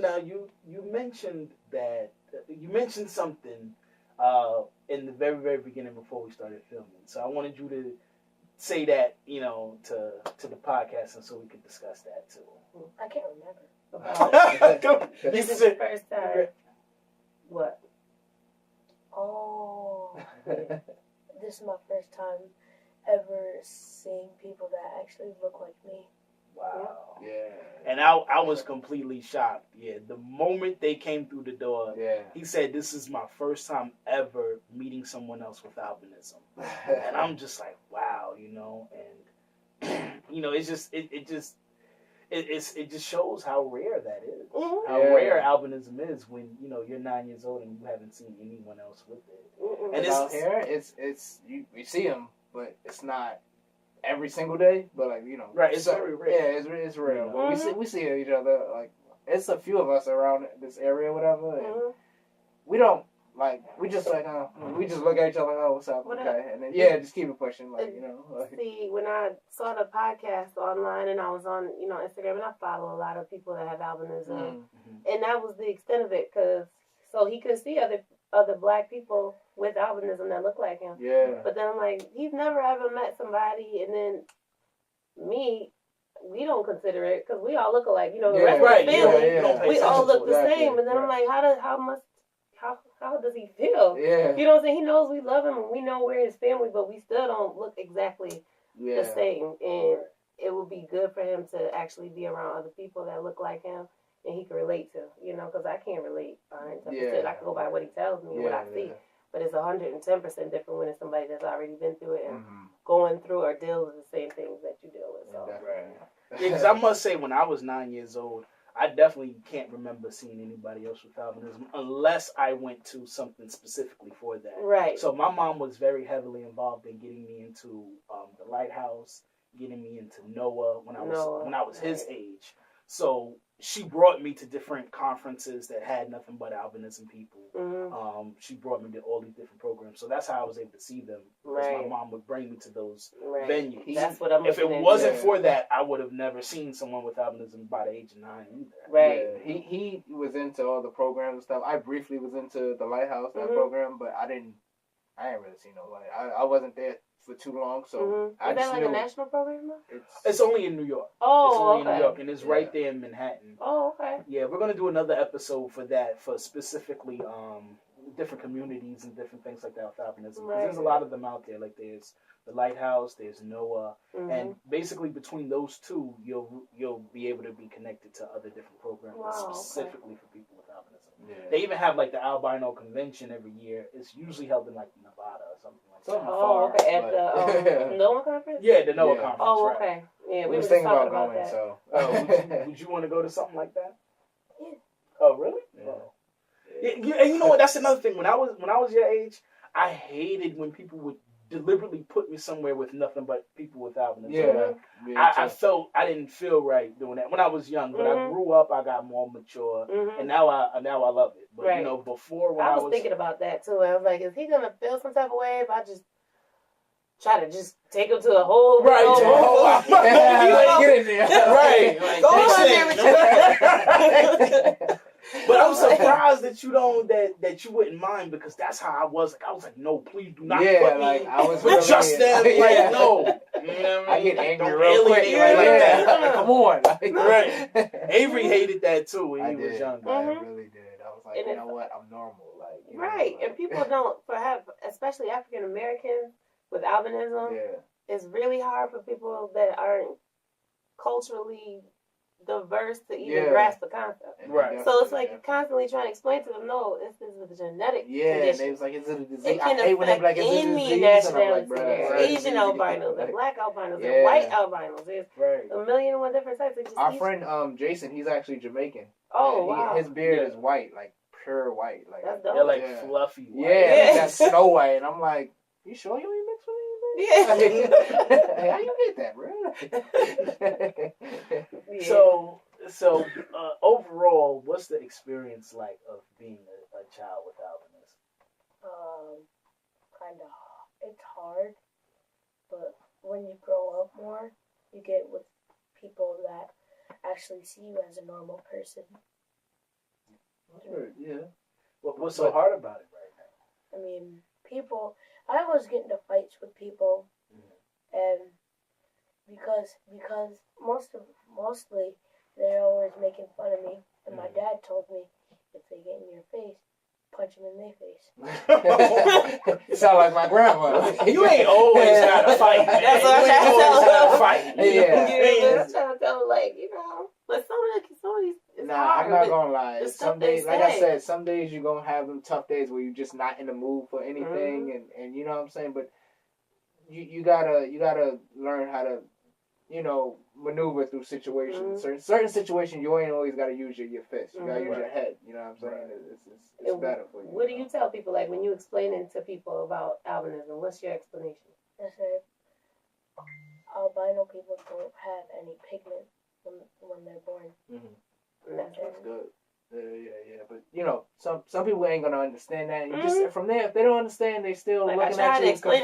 now you mentioned that you mentioned something in the very, very beginning before we started filming. So I wanted you to say that, to the podcast, and so we could discuss that too. I can't remember. This is the first time. What? Oh, this is my first time ever seeing people that actually look like me. Wow. Yeah. And I was completely shocked. Yeah. The moment they came through the door, he said, "This is my first time ever meeting someone else with albinism." And I'm just like, wow, and it just shows how rare that is. Mm-hmm. How rare albinism is when, you're 9 years old and you haven't seen anyone else with it. Mm-mm. And out here, it's you see them, but it's not every single day, but right, it's very rare. Yeah, it's rare. Mm-hmm. We see each other, like, it's a few of us around this area, whatever, and we don't, we just we just look at each other like, oh, what's up, okay, and then just keep it pushing, See, when I saw the podcast online and I was on, Instagram, and I follow a lot of people that have albinism, and that was the extent of it, so he could see other black people with albinism that look like him. Yeah. But then I'm like, he's never ever met somebody, and then me, we don't consider it because we all look alike. The rest of the family, we all look the same. And then I'm like, how does he feel? Yeah. You know what I'm saying? He knows we love him and we know we're his family, but we still don't look exactly the same. And it would be good for him to actually be around other people that look like him and he can relate to, because I can't relate 110%. I can go by what he tells me, what I see. But it's 110% different when it's somebody that's already been through it and going through or deals with the same things that you deal with. So. Yeah, because I must say, when I was 9 years old, I definitely can't remember seeing anybody else with albinism unless I went to something specifically for that. Right. So my mom was very heavily involved in getting me into the Lighthouse, getting me into NOAA when I was his age. So she brought me to different conferences that had nothing but albinism people. She brought me to all these different programs. So that's how I was able to see them. Because my mom would bring me to those venues. That's what I'm If it wasn't for that, I would have never seen someone with albinism by the age of 9 either. Right. Yeah. He was into all the programs and stuff. I briefly was into the Lighthouse, that program, but I ain't really seen nobody. I wasn't there for too long, so I Is just that knew a national program though? It's only in New York. Oh, it's only okay. in New York, and it's right there in Manhattan. Oh, okay. Yeah, we're gonna do another episode for that, for specifically different communities and different things like that with albinism. Because there's a lot of them out there. Like there's the Lighthouse, there's NOAA, and basically between those two, you'll be able to be connected to other different programs specifically for people with albinism. Yeah. They even have like the albino convention every year. It's usually held in like Nevada or something like that. Okay. At the NOAA conference? Yeah, the NOAA conference. Oh, okay. Right. Yeah, we was thinking about going. That. So, would you want to go to something like that? Yeah. Oh, really? Yeah. Oh. Yeah. And you know what? That's another thing. When I was your age, I hated when people would deliberately put me somewhere with nothing but people with albinism. Yeah. I didn't feel right doing that when I was young, but I grew up, I got more mature, and now I love it. But before when I was thinking about that too. I was like, is he gonna feel some type of way if I just try to just take him to a whole get in there. Right. Go on there. But I'm surprised that you don't that you wouldn't mind, because that's how I was. Like I was like, no, please do not put me I was with just them. Like no, you know what I mean? I get angry real quick. Like that. Come on, right? Avery hated that too when he was younger. I really did. I was like, you know what? I'm normal. And people don't especially African Americans with albinism. Yeah. It's really hard for people that aren't culturally diverse to even grasp the concept. Right. So it's like you're constantly trying to explain to them, no, this is a genetic condition. And they was like, is it a disease? It can affect any nationality. There's Asian albinos, there's black albinos, there's white albinos. There's a million and one different types. Our friend Jason, he's actually Jamaican. Oh, wow. His beard is white, like pure white. Like, that's dope. They're like fluffy white. Yeah, that's Snow White. And I'm like, you sure you ain't mixed with anything? Yeah. How you get that, bro? So overall, what's the experience like of being a child with albinism? It's hard, but when you grow up more, you get with people that actually see you as a normal person. Yeah. What's so hard about it right now? I mean, people. I always get into fights with people, and because mostly they're always making fun of me. And my dad told me, if they get in your face, punch them in their face. You sound like my grandma. You ain't always gotta fight. Man. That's what I'm you ain't always trying to gotta fight. Yeah, I'm trying to tell them, like, but some of these, it's hard. I'm not gonna lie. The Some stuff they days, like I say. said, some days you're gonna have them tough days where you're just not in the mood for anything, and you know what I'm saying. But you gotta learn how to, maneuver through situations. Certain situations you ain't always gotta use your fist. You gotta use your head. You know what I'm saying? It's better for you. What do you tell people, like, when you explaining to people about albinism? What's your explanation? I said, albino people don't have any pigment when they're born. That's good. Yeah. But some people ain't gonna understand that. And just from there, if they don't understand, they still like looking I at you. Just try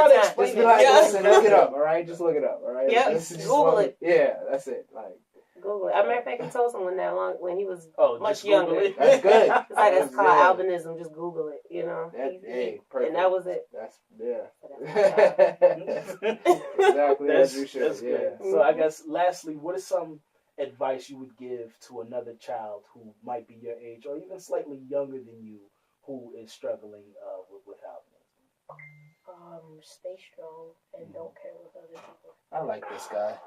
to explain Just be like, listen, look it up, all right? Just look it up, all right? Yep. Google it. Yeah, that's it. Like Google it. As a matter of fact, I told someone that when he was much Google younger. it. That's good. It's called albinism. Just Google it. Perfect. And that was it. That's exactly as you should. That's good. So I guess lastly, what is some advice you would give to another child who might be your age or even slightly younger than you who is struggling with albinism? Stay strong and don't care what other people. I like this guy.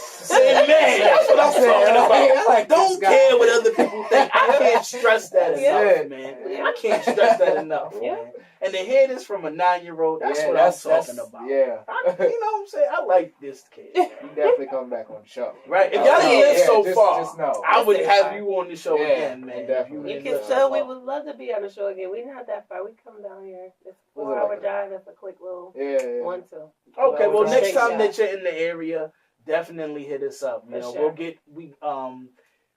Say, man, that's what I'm talking about. Like don't care what other people think. I can't stress that enough, man. I can't stress that enough, man. And to hear this from a 9-year-old, that's what I'm talking about. Yeah. You know what I'm saying? I like this kid. You definitely come back on the show. Right. If y'all didn't live so far, just know. I would have you on the show again, man. Definitely. You can tell we would love to be on the show again. We're not that far. We come down here. It's a 4-hour drive. That's a quick little 1-2. Okay, well, next time that you're in the area, definitely hit us up. You know,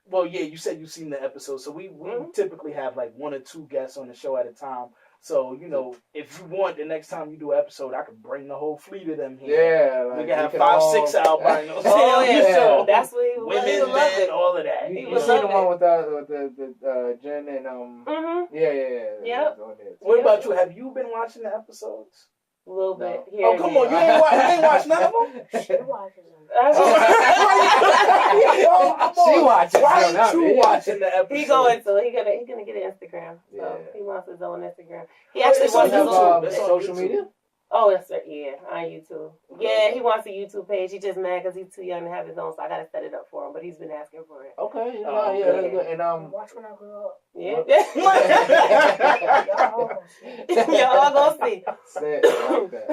well, yeah, you said you've seen the episode, so we typically have like 1 or 2 guests on the show at a time. So, if you want, the next time you do an episode, I could bring the whole fleet of them here. Yeah. Like we can have 5-6 albinos. So that's what he women, men, all of that. You seen the one with the Jen and Yeah. Yep. What about you? Have you been watching the episodes? A little bit. Oh, come on. You ain't watched none of them? She watches them. She watches. Why ain't you watching the episode? He's going to. He's gonna get an Instagram. So Yeah. he wants his own Instagram. He actually wants on his YouTube. own It's on social YouTube. media. Oh, that's right. Yeah, on YouTube. Yeah, he wants a YouTube page. He's just mad because he's too young to have his own, so I gotta set it up for him. But he's been asking for it. Okay. Oh, Yeah, that's good. And Watch when I grow up. Yeah. Y'all all gonna Y'all gonna see. see. Say it like that.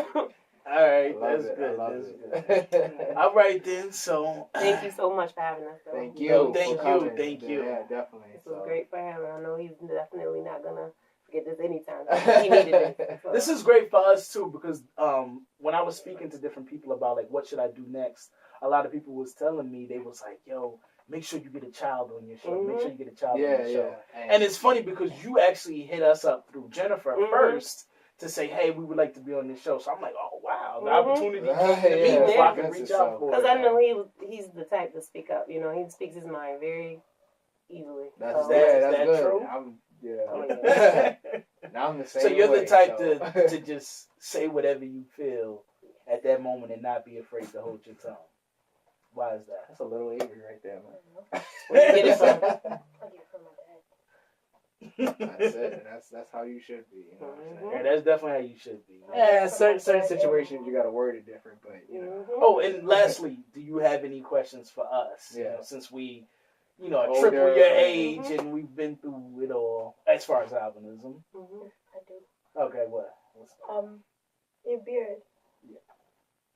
All right, Love that's it. good. I love That's good. it. All right, then. So, Thank you so much for having us. Though. Thank you. No, thank for you, coming. thank you. Yeah, definitely. This was great for him, and I know he's definitely not gonna forget this anytime. He needed it. So. This is great for us too because when I was speaking to different people about like what should I do next, a lot of people was telling me they was like, "Yo, make sure you get a child on your show. Make sure you get a child on your show." And it's funny because you actually hit us up through Jennifer first to say, "Hey, we would like to be on this show." So I'm like, "Oh wow, the opportunity came to me before I could reach out for it." Because I know he's the type to speak up. You know, he speaks his mind very easily. That's Is that good. true? Now I'm the same. So you're way, the type so. to just say whatever you feel at that moment and not be afraid to hold your tongue. Why is that? That's a little Avery right there, man. Where you get it from? I get it from my dad. That's it. That's how you should be. You know what I'm saying? Yeah, that's definitely how you should be. Yeah, certain situations you gotta word it different, but you know. Oh, and lastly, do you have any questions for us? Yeah. You know, since we, are triple your age and we've been through it all as far as albinism. I do. Okay, what? Your beard. Yeah.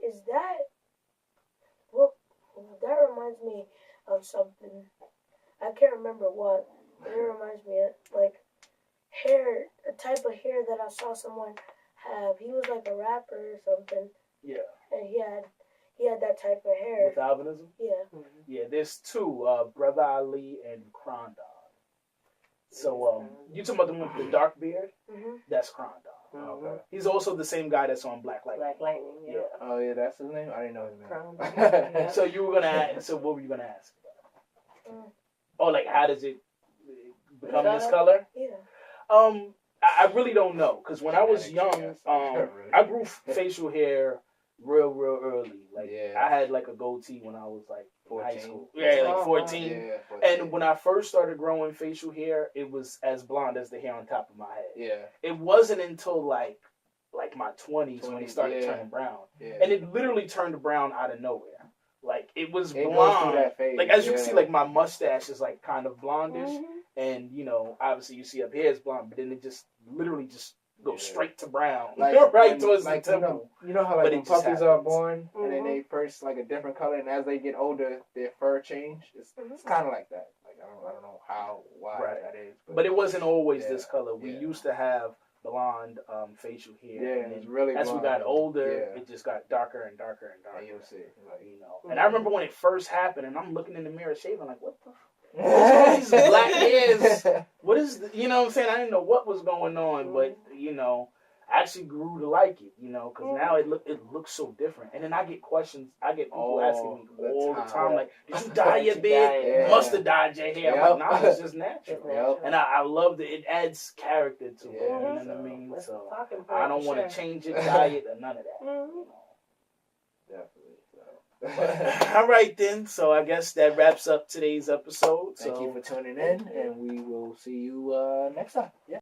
Is that? Well, that reminds me of something. I can't remember what. But it reminds me of like hair, a type of hair that I saw someone have. He was like a rapper or something. Yeah. And he had that type of hair. With albinism? Yeah. Yeah, there's 2, Brother Ali and Krondon. So, you talking about the one with the dark beard? That's Krondon. Okay. He's also the same guy that's on Black Lightning. Black Lightning, yeah. Oh yeah, that's his name. I didn't know his name. So you were gonna ask. So what were you gonna ask? Oh, like how does it become this color? Yeah. I really don't know, because when I was young, I grew facial hair real early. Like I had like a goatee when I was like 14. High school. Yeah, like 14. Yeah, 14. And when I first started growing facial hair, it was as blonde as the hair on top of my head. Yeah. It wasn't until like my 20s when it started turning brown. Yeah. And it literally turned brown out of nowhere. Like it was blonde. Goes through that phase. Like as you can see, like my mustache is like kind of blondish, and obviously you see up here it's blonde, but then it just literally just goes straight to brown, like right towards the temple. You know how like when puppies are born and then they first like a different color, and as they get older, their fur change. It's kind of like that. Like I don't know why that is, but it wasn't always this color. We used to have blonde facial hair. Yeah, and it's really as blonde. We got older, it just got darker and darker and darker. And you'll see, like, And I remember when it first happened, and I'm looking in the mirror shaving, like, what the? What's these black hairs? What is? You know what I'm saying? I didn't know what was going on, but I actually grew to like it. Because now it looks so different. And then I get questions. I get people asking me all the time, like, did you dye your beard? You must have dyed your hair. I'm like, nah, it's just natural. And I love that it adds character to it. You know what I mean? So I don't want to change it, dye it, or none of that. Definitely. All right, then. So I guess that wraps up today's episode. Thank you for tuning in, and we will see you next time. Yeah.